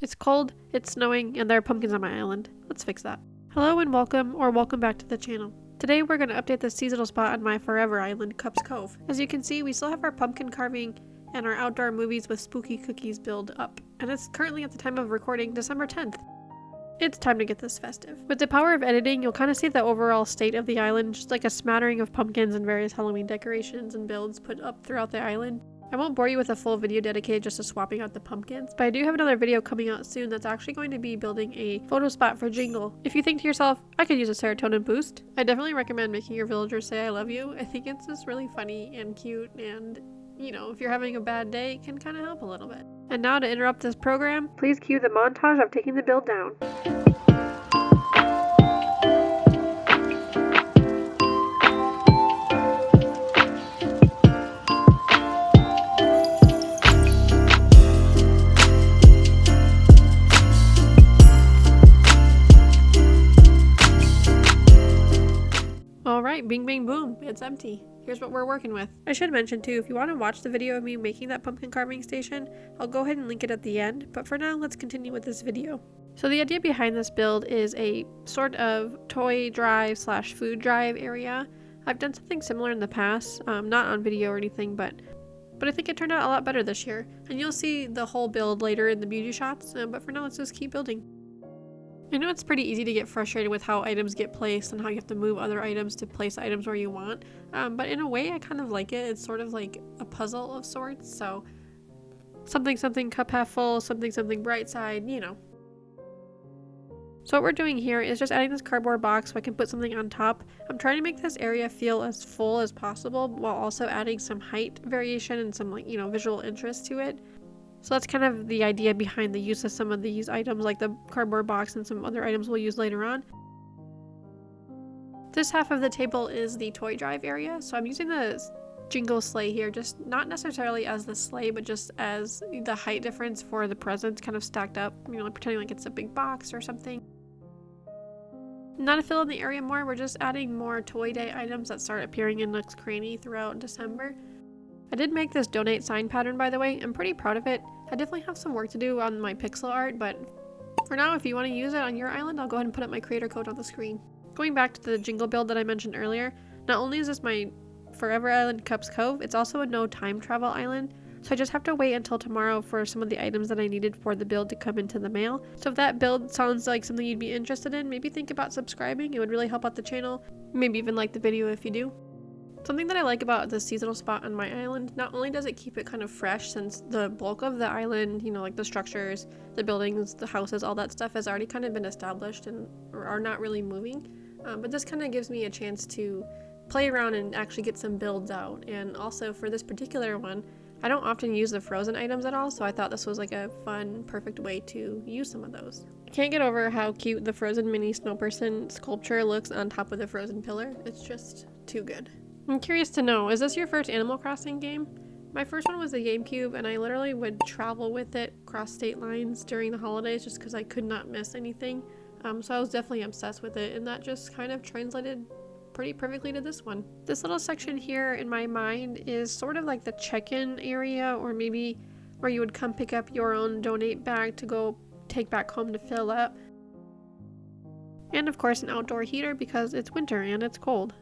It's cold, it's snowing, and there are pumpkins on my island. Let's fix that. Hello and welcome back to the channel. Today we're going to update the seasonal spot on my forever island, Cove. As you can see, we still have our pumpkin carving and our outdoor movies with spooky cookies build up. And it's currently at the time of recording December 10th. It's time to get this festive. With the power of editing, you'll kind of see the overall state of the island, just like a smattering of pumpkins and various Halloween decorations and builds put up throughout the island. I won't bore you with a full video dedicated just to swapping out the pumpkins, but I do have another video coming out soon that's actually going to be building a photo spot for Jingle. If you think to yourself, I could use a serotonin boost, I definitely recommend making your villagers say I love you. I think it's just really funny and cute, and you know, if you're having a bad day, it can kind of help a little bit. And now to interrupt this program, please cue the montage of taking the build down. Alright, bing bang boom, it's empty. Here's what we're working with. I should mention too, if you want to watch the video of me making that pumpkin carving station, I'll go ahead and link it at the end, but for now, let's continue with this video. So the idea behind this build is a sort of toy drive / food drive area. I've done something similar in the past, not on video or anything, but I think it turned out a lot better this year. And you'll see the whole build later in the beauty shots, but for now, let's just keep building. I know it's pretty easy to get frustrated with how items get placed and how you have to move other items to place items where you want, but in a way I kind of like it. It's sort of like a puzzle of sorts, so something cup half full, something bright side, you know. So what we're doing here is just adding this cardboard box so I can put something on top. I'm trying to make this area feel as full as possible while also adding some height variation and some, like, you know, visual interest to it. So that's kind of the idea behind the use of some of these items, like the cardboard box and some other items we'll use later on. This half of the table is the toy drive area, so I'm using the Jingle sleigh here, just not necessarily as the sleigh, but just as the height difference for the presents kind of stacked up, you know, like pretending like it's a big box or something. Now to fill in the area more, we're just adding more Toy Day items that start appearing in Nook's Cranny throughout December. I did make this donate sign pattern, by the way. I'm pretty proud of it. I definitely have some work to do on my pixel art, but for now, if you want to use it on your island, I'll go ahead and put up my creator code on the screen. Going back to the Jingle build that I mentioned earlier, not only is this my forever island Cove, it's also a no time travel island, so I just have to wait until tomorrow for some of the items that I needed for the build to come into the mail. So if that build sounds like something you'd be interested in, maybe think about subscribing. It would really help out the channel. Maybe even like the video if you do. Something that I like about the seasonal spot on my island, not only does it keep it kind of fresh since the bulk of the island, you know, like the structures, the buildings, the houses, all that stuff has already kind of been established and are not really moving, but this kind of gives me a chance to play around and actually get some builds out. And also for this particular one, I don't often use the frozen items at all, so I thought this was like a fun, perfect way to use some of those. I can't get over how cute the frozen mini snow person sculpture looks on top of the frozen pillar. It's just too good. I'm curious to know, is this your first Animal Crossing game? My first one was the GameCube, and I literally would travel with it across state lines during the holidays just because I could not miss anything. So I was definitely obsessed with it, and that just kind of translated pretty perfectly to this one. This little section here in my mind is sort of like the check-in area, or maybe where you would come pick up your own donate bag to go take back home to fill up. And of course an outdoor heater because it's winter and it's cold.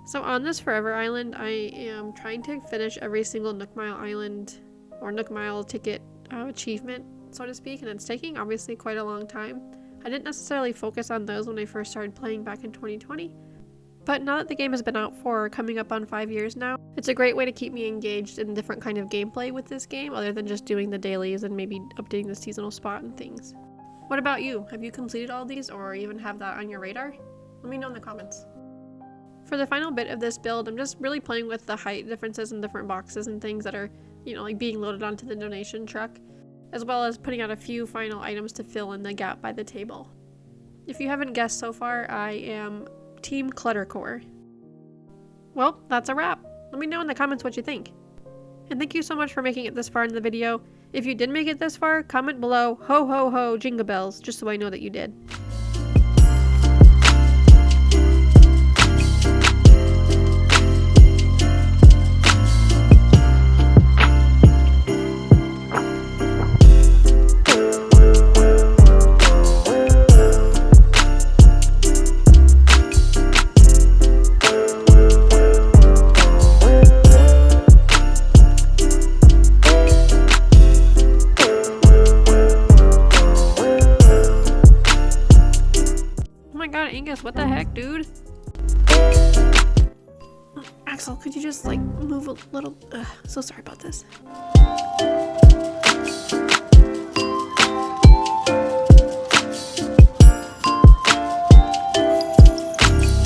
So on this forever island, I am trying to finish every single Nook Mile island or Nook Mile ticket achievement, so to speak, and it's taking obviously quite a long time. I didn't necessarily focus on those when I first started playing back in 2020, but now that the game has been out for coming up on 5 years now, it's a great way to keep me engaged in different kind of gameplay with this game other than just doing the dailies and maybe updating the seasonal spot and things. What about you? Have you completed all these or even have that on your radar? Let me know in the comments. For the final bit of this build, I'm just really playing with the height differences in different boxes and things that are, you know, like being loaded onto the donation truck, as well as putting out a few final items to fill in the gap by the table. If you haven't guessed so far, I am Team Cluttercore. Well, that's a wrap. Let me know in the comments what you think. And thank you so much for making it this far in the video. If you did make it this far, comment below, ho ho ho, jingle bells, just so I know that you did. god, Angus, what the heck, dude? Axel, could you just like move a little? So sorry about this.